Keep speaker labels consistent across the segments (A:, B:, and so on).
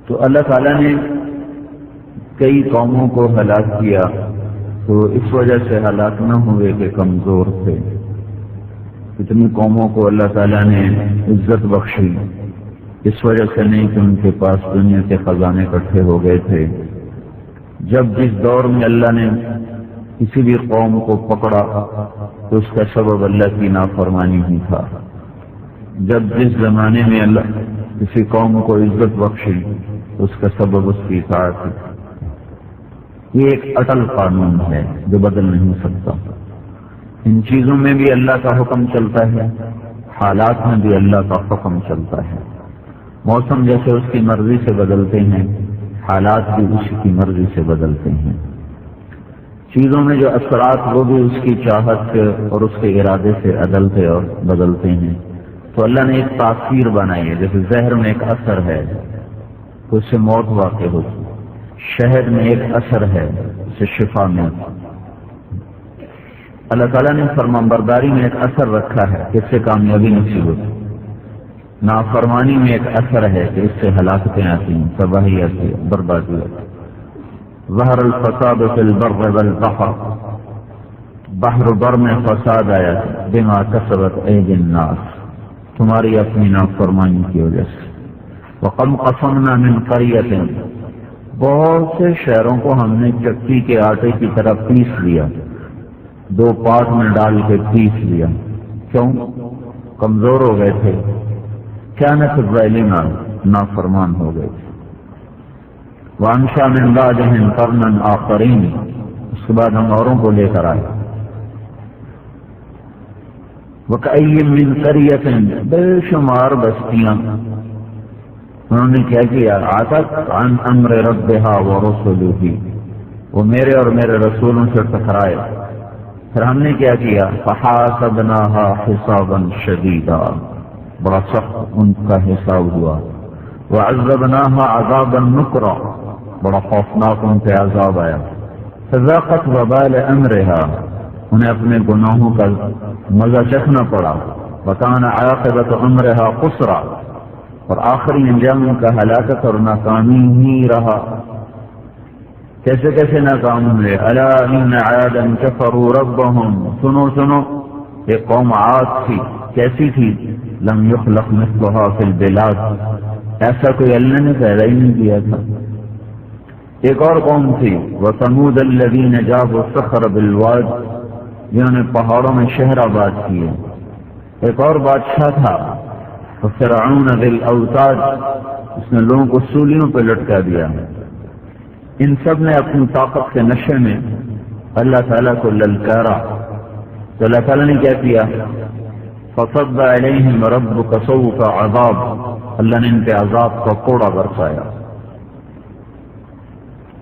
A: تو اللہ تعالیٰ نے کئی قوموں کو ہلاک کیا، تو اس وجہ سے ہلاک نہ ہوئے کہ کمزور تھے۔ اتنی قوموں کو اللہ تعالیٰ نے عزت بخشی، اس وجہ سے نہیں کہ ان کے پاس دنیا کے خزانے اکٹھے ہو گئے تھے۔ جب جس دور میں اللہ نے کسی بھی قوم کو پکڑا تو اس کا سبب اللہ کی نافرمانی ہی تھا۔ جب جس زمانے میں اللہ کسی قوم کو عزت بخشی تو اس کا سبب اس کی اطاعت تھی۔ یہ ایک اٹل قانون ہے جو بدل نہیں سکتا۔ ان چیزوں میں بھی اللہ کا حکم چلتا ہے، حالات میں بھی اللہ کا حکم چلتا ہے۔ موسم جیسے اس کی مرضی سے بدلتے ہیں، حالات بھی اسی کی مرضی سے بدلتے ہیں۔ چیزوں میں جو اثرات وہ بھی اس کی چاہت سے اور اس کے ارادے سے عدلتے اور بدلتے ہیں۔ تو اللہ نے ایک تاثیر بنائی ہے، جیسے زہر میں ایک اثر ہے تو اس سے موت واقع ہوتی، شہد میں ایک اثر ہے اس سے شفا ملتی۔ اللہ تعالیٰ نے فرمانبرداری میں ایک اثر رکھا ہے کہ اس سے کامیابی نصیب ہوتی، نافرمانی میں ایک اثر ہے کہ اس سے ہلاکتیں آتی ہیں، تباہی آتی ہے، بربادی آتی ہے۔ ظہر الفساد فی البر والبحر، بحر بر میں فساد آیا بما کسبت ایدی الناس، تمہاری اپنی نافرمانی کی وجہ سے۔ وَقَدْ قَصَمْنَا مِنْ قَرْيَةٍ، بہت سے شہروں کو ہم نے چکی کے آٹے کی طرح پیس لیا، دو پاٹ میں ڈال کے پیس لیا۔ کیوں؟ کمزور ہو گئے تھے، كانت ظالما، نافرمان ہو گئے تھے۔ وَأَنشَأْنَا مِن بَعْدِهِمْ قَرْنًا آخَرِينَ، اس کے بعد ہم اوروں کو لے کر آئے۔ وَكَأَيٍّ مِّن قَرْيَةٍ، بے شمار بستیاں انہوں نے کیا کیا، عَتَتْ عَنْ أَمْرِ رَبِّهَا وَرُسُلِهِ، وہ میرے اور میرے رسولوں سے ٹکرائے، پھر ہم نے کیا کیا، فَحَاسَبْنَاهَا حِسَابًا شَدِيدًا، بڑا سخت ان کا حساب ہوا۔ وَعَذَّبْنَاهَا عَذَابًا نُكْرًا، بڑا خوفناک ان پہ عذاب آیا۔ فَذَاقَتْ وَبَالَ أَمْرِهَا، انہیں اپنے گناہوں کا مزہ چکھنا پڑا۔ وَكَانَ عَاقِبَةُ أَمْرِهَا خُسْرًا، اور آخری انجام ان کا ہلاکت اور ناکامی ہی رہا۔ کیسے کیسے ناکام ہوئے؟ أَلَا إِنَّ عَادًا كَفَرُوا رَبَّهُمْ، سنو سنو، ایک قوم عاد تھی، کیسی تھی؟ لم يخلق مثلها في البلاد، ایسا کوئی اللہ نے پیدا ہی نہیں کیا تھا۔ ایک اور قوم تھی، وَثَمُودَ الَّذِينَ جَابُوا الصَّخْرَ بِالْوَادِ، جنہوں نے پہاڑوں میں شہر آباد کیے۔ ایک اور بادشاہ تھا، وَفِرْعَوْنَ ذِي الْأَوْتَادِ، اس نے لوگوں کو سولیوں پہ لٹکا دیا۔ ان سب نے اپنی طاقت کے نشے میں اللہ تعالیٰ کو للکارا، تو اللہ تعالیٰ نے کیا کیا، فَصَبَّ عَلَيْهِمْ رَبُّكَ صَوْتَ عَذَابٍ، اللہ نے ان پہ عذاب کا کوڑا برسایا۔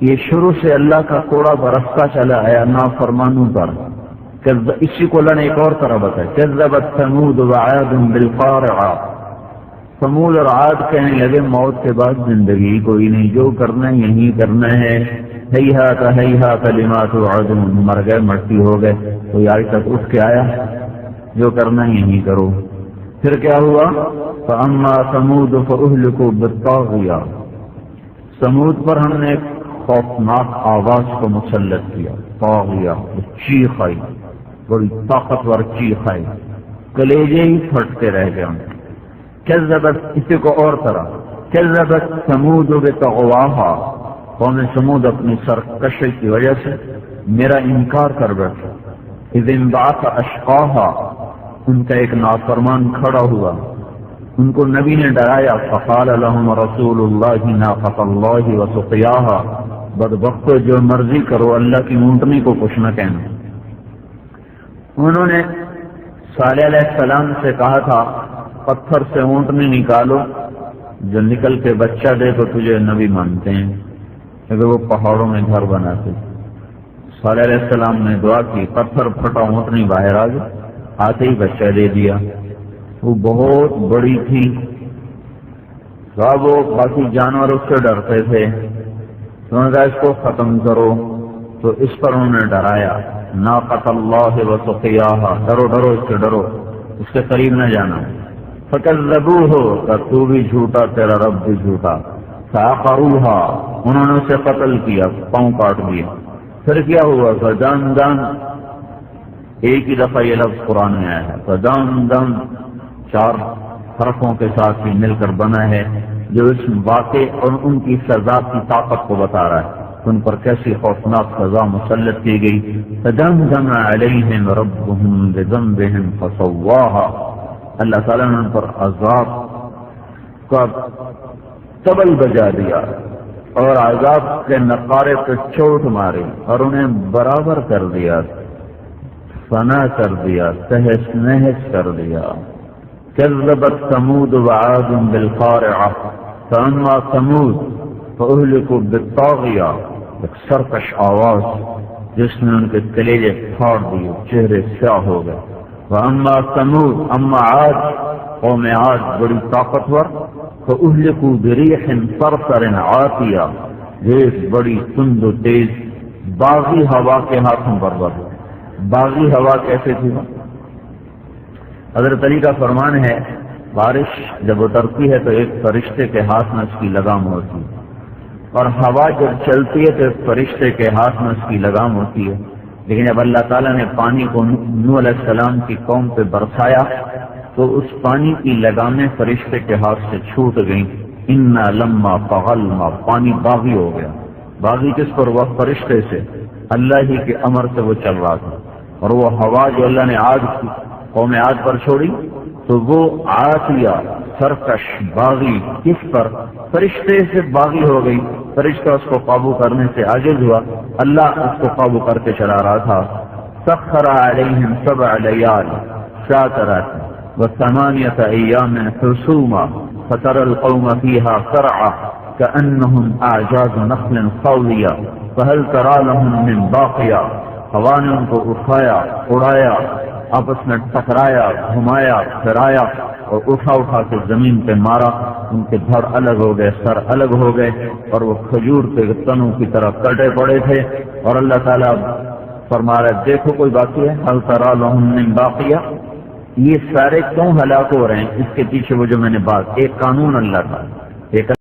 A: یہ شروع سے اللہ کا کوڑا برستا چلا آیا نافرمانوں پر۔ اسی کو اللہ نے ایک اور طرح بتایا، كَذَّبَتْ ثَمُودُ وَعَادٌ بِالْقَارِعَةِ، ثمود اور عاد کہنے لگے موت کے بعد زندگی کوئی نہیں، جو کرنا ہے یہی کرنا ہے، ہیہات ہیہات لما توعدون، مر گئے مٹی ہو گئے، کوئی آج تک اٹھ کے آیا، جو کرنا ہے یہی کرو۔ پھر کیا ہوا، فَأَمَّا ثَمُودُ فَأُهْلِكُوا بِالطَّاغِيَةِ، سمود پر ہم نے ایک خوفناک آواز کو مسلط کیا، طاغیہ، چیخ آئی، بڑی طاقتور چیخ آئی، کلیجے ہی پھٹتے رہ گئے ان۔ کذبت، اسی کو اور طرح، کذبت ثمود بطغواها، قوم سمود اپنی سرکشی کی وجہ سے میرا انکار کر بیٹھا۔ اذ انبعث اشقاها، ان کا ایک نافرمان کھڑا ہوا، ان کو نبی نے ڈرایا، فقال لهم رسول اللہ ناقۃ اللہ وسقیاها، بدبختو جو مرضی کرو، اللہ کی اونٹنی کو کچھ نہ کہنا۔ انہوں نے صالح علیہ السلام سے کہا تھا پتھر سے اونٹنی نکالو، جو نکل کے بچہ دے تو تجھے نبی مانتے ہیں، کیونکہ وہ پہاڑوں میں گھر بناتے۔ صالح علیہ السلام نے دعا کی، پتھر پھٹا، اونٹنی باہر آ گئی، آتے ہی بچہ دے دیا۔ وہ بہت بڑی تھی، وہ باقی جانور اس سے ڈرتے تھے، تو انہوں نے کہا اس کو ختم کرو، تو اس پر انہوں نے ڈرایا، ناقۃ اللہ وسقیاها، ڈرو ڈرو اس سے ڈرو، اس کے قریب نہ جانا۔ فکذبوہ، تو بھی جھوٹا تیرا رب بھی جھوٹا، فعقروها، انہوں نے اسے قتل کیا، پاؤں کاٹ دیا۔ پھر کیا ہوا؟ فدمدم، ایک ہی دفعہ یہ لفظ قرآن میں آیا ہے، فدمدم 4 حرفوں کے ساتھ بھی مل کر بنا ہے، جو اس واقع اور ان کی سزا کی طاقت کو بتا رہا ہے، ان پر کیسی خوفناک سزا مسلط کی گئی۔ فدمدم علیہم ربہم بذنبہم فسواہا، اللہ تعالیٰ نے ان پر عذاب کا طبل بجا دیا اور عذاب کے نقارے پہ چوٹ ماری اور انہیں برابر کر دیا، فنا کر دیا، تہس نہس کر دیا۔ كذبت ثمود وعاد بالقارعة فأما ثمود فأهلكوا بالطاغية، ایک سرکش آواز جس نے ان کے کلیجے پھاڑ دیے، چہرے سیاہ ہو گئے۔ وأما ثمود، اما عاد، قوم عاد بڑی طاقتور، فأهلكوا بريح صرصر عاتية، ریح بڑی تند و تیز باغی ہوا کے ہاتھوں پر بڑھ۔ باغی ہوا کیسے تھی؟ حضرت علی کا فرمان ہے، بارش جب اترتی ہے تو ایک فرشتے کے ہاتھ میں اس کی لگام ہوتی ہے، اور ہوا جب چلتی ہے تو ایک فرشتے کے ہاتھ میں اس کی لگام ہوتی ہے، لیکن جب اللہ تعالیٰ نے پانی کو نوح علیہ السلام کی قوم پہ برسایا تو اس پانی کی لگامیں فرشتے کے ہاتھ سے چھوٹ گئیں۔ انا لما فغلما، پانی باغی ہو گیا۔ باغی کس پر؟ وہ فرشتے سے، اللہ ہی کے امر سے وہ چل رہا تھا، اور وہ ہوا جو اللہ نے قوم عاد پر چھوڑی تو وہ عاتیہ، سرکش، باغی، کس پر؟ فرشتے سے باغی ہو گئی۔ فرشتہ اس کو قابو کرنے سے عاجز ہوا، اللہ اس کو قابو کر کے چلا رہا تھا۔ سخر علیہم 7 لیال ساترات وثمانیة ایام حسوما فترى القوم فيها صرعى كأنهم أعجاز نخل خاوية فهل ترى لهم من باقية، ہوا نے ان کو اٹھایا، اڑایا، آپس میں ٹکرایا، گھمایا، پھرایا اور اٹھا کے زمین پہ مارا، ان کے دھڑ الگ ہو گئے، سر الگ ہو گئے، اور وہ کھجور کے تنوں کی طرح کٹے پڑے تھے۔ اور اللہ تعالیٰ فرما رہے دیکھو کوئی باقی ہے؟ هل ترى لهم من باقية، یہ سارے کیوں ہلاک ہو رہے ہیں؟ اس کے پیچھے وہ جو میں نے بات، ایک قانون اللہ کا، ایک